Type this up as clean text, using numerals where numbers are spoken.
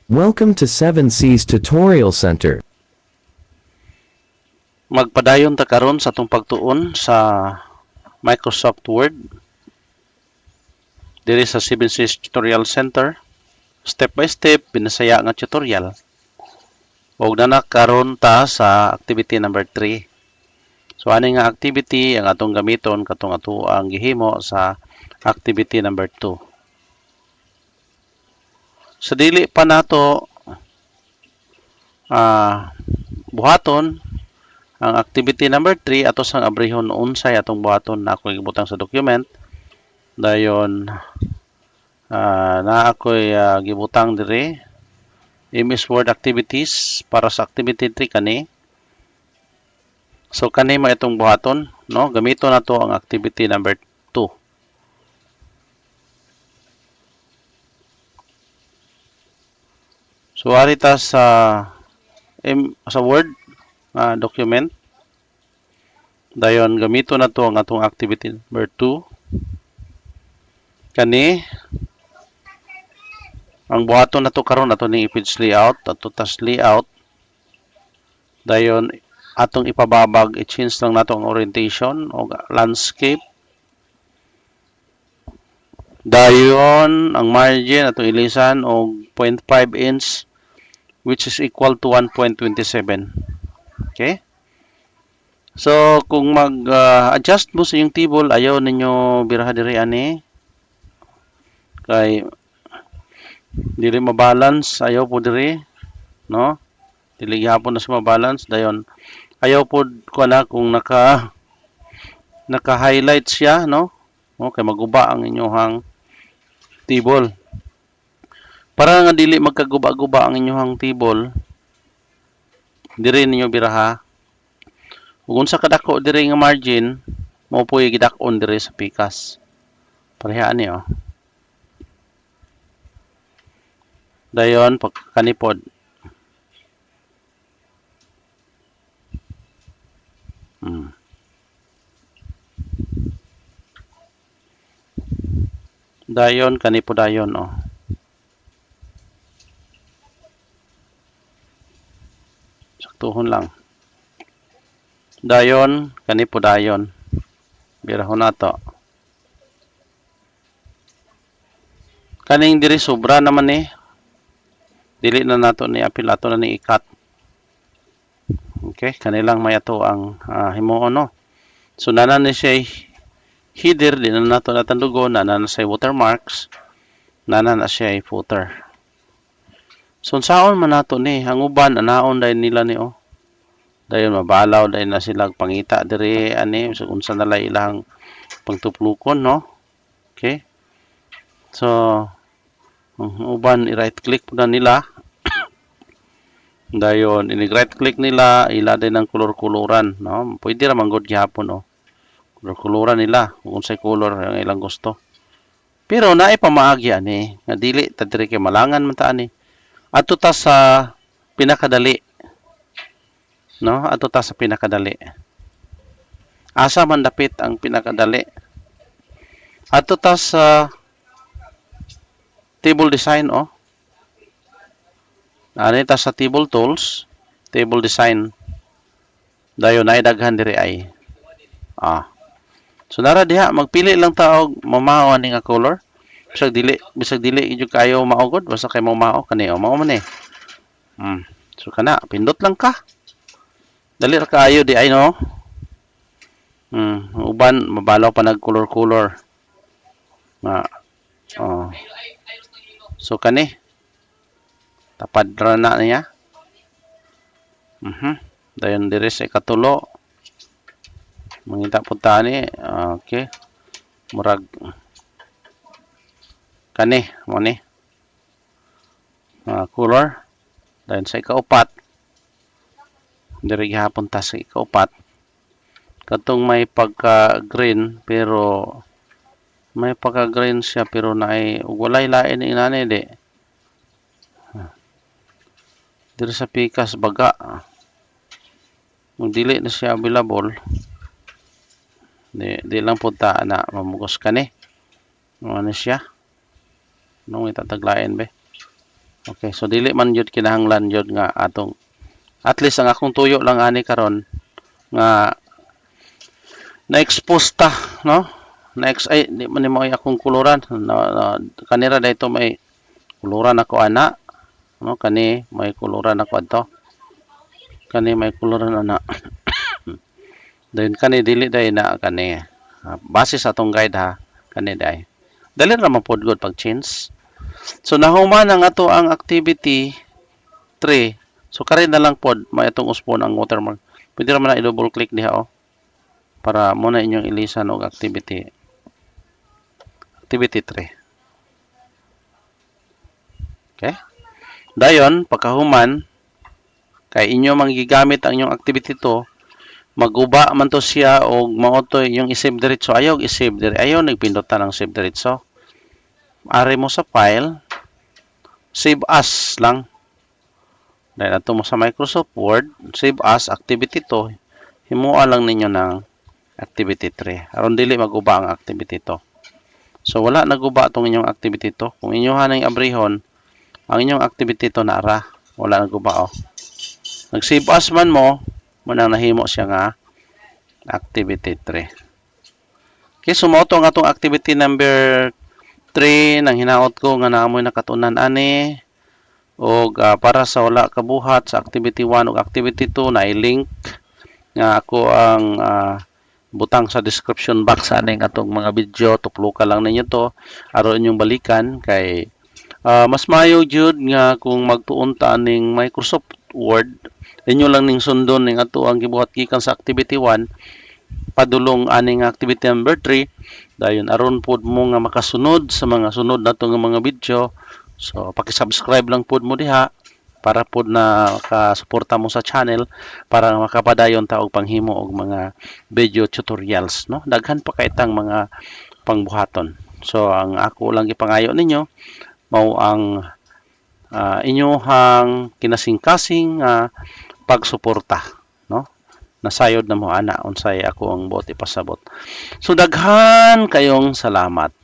Welcome to 7C's Tutorial Center. Magpadayon ta karon sa atong pagtuon sa Microsoft Word diri sa 7C's Tutorial Center. Step by step binasaya nga tutorial. Og na karon ta sa activity number 3. So ani nga activity ang atong gamiton katong ato ang gihimo sa activity number 2. Sa dili pa nato buhaton ang activity number 3 ato sang abrihon unsay atong buhaton na ako gibutang sa document. Dayon na ako'y gibutang dire MS Word activities para sa activity 3 kani. So kani mo itong buhaton, no? Gamito na to ang activity number 2. So ari ta sa Word document. Dayon gamito na to ang atong activity number 2. Kani ang buhaton na to karon ato ning page layout, ato tas layout. Dayon atong ipababag i-change lang nato ang orientation o landscape. Dayon ang margin atong ilisan og 0.5 inch which is equal to 1.27. Okay? So kung mag-adjust mo sa iyong table, ayaw ninyo biraha diri ani kay dili mabalance, ayaw po diri, no? Dili gyapon na sa mabalance. Dayon ayaw po ko na kung naka-highlight siya, no? Okay, maguba ang inyong table. Para nga dili magkaguba-guba ang inyong table, diri ninyo biraha. Ug unsa kadako diri nga margin, mo po gidak-on diri sa pikas. Pareha ani oh. Dayon pagkanipod. Dayon kanipod dayon oh. Saktuhon lang. Dayon kanipod dayon. Birahon nato. Kaning diri sobra naman eh. Dili na nato ni apil ato na ni ikat. Okay, kanilang may ato ang himuon no. So nanan ni siya header, di na nato natandugo, nanan na siya watermarks, nanan na siya footer. So saon man nato ni ang uban anaon dahil nila ni oh. Dayon mabalaw dahil na sila pangita diri ani so unsa nala ilang pangtuplukon no. Okay. So uban i-right click na nila. Dayon ini right click nila ila din ang color-coloran no. Pwede ra man gud gyapon oh. Color-coloran nila kung unsay color ang ilang gusto. Pero naay pamaagi ani nga dili ta diri kay malangan man ta ani. Adto ta sa pinakadali. No, adto ta sa pinakadali. Asa man dapit ang pinakadali? Adto ta sa table design oh. Ani ta sa table tools, table design. Dayon ay daghan diri ay. So nara diha magpili lang ta og mamahaw ani nga color. Bisag dili ijo kayo maugod basta kay mamahaw kani o mao man eh. So kana pindot lang ka. Dali ra kaayo di ay no. Uban mabalaw pa nag color. So kani tapad ra na niya. Dayon diri sa ikatulo. Mangita pud ta ni. Okay. Murag kani mo ni. Color. Dayon sa ikaupat. Diri gihapon ta sa ikaupat. Katong may pagka-green pero may pagka-green siya pero naay walay lain inani di. Diri sa pikas baga. Kung dili na siya available, di lang po ta na mamugos ka ni. Ano siya? Nung itataglayan ba? Okay, so dili man jud kinahanglan jud nga atong at least ang akong tuyo lang ani karon nga na-expose ta, no? Ay di man mo ay akong kuluran kanira dayto may kuluran ako ana, no? Kani may kuluran ako adto. Kani may kuluran ana. Then kani dili day na kani. Base sa atong guide ha, kani day. Dali ra man pod good pag change. So nahuman ang ato ang activity 3. So kare na lang pod may atong uspon ang watermark. Pwede ra man na i-double click diha oh. Para mo na inyong ilisan og activity 3. Okay? Dayon pagkahuman kay inyo manggigamit ang inyong activity 2, maguba man to siya og mao to yung i-save diretso. Ayaw i-save dire. Ayaw nagpindot ta ng save diretso. Ari mo sa file, save as lang. Dahil ato mo sa Microsoft Word, save as activity 2, himuha lang ninyo ng activity 3. Aron dili maguba ang activity 2. So wala naguba tong inyong activity 2. Kung inyo hanay abrihon, ang inyong activity 2 naara, wala naguba oh. Nag-save as man mo, manang nahimo siya nga activity 3. Okay, so mao to nga atong activity number 3 nang hinaot ko nga naamoy nakatunan ani. Og para sa wala kabuhat sa activity 1 ug activity 2 na i-link nga ako ang butang sa description box aning atong mga video. Tuplo ka lang ninyo to aron inyong balikan kay mas maayo jud nga kung magtuon ta aning Microsoft Word inyo lang ning sundon ning ato ang gibuhat gikan sa activity 1 padulong aning activity number 3 dayon aron pod mo nga makasunod sa mga sunod nato nga mga video. So, paki-subscribe lang pod mo diha para pod na makasuporta mo sa channel para makapadayon ta og panghimo og mga video tutorials, no? Daghan pa kay tang mga pangbuhaton. So, ang ako lang gipangayo ninyo mao ang inyohang kinasing-kasing pagsuporta, no? Nasayod na mo ana unsay ako ang buot ipasabot. So, daghan kayong salamat.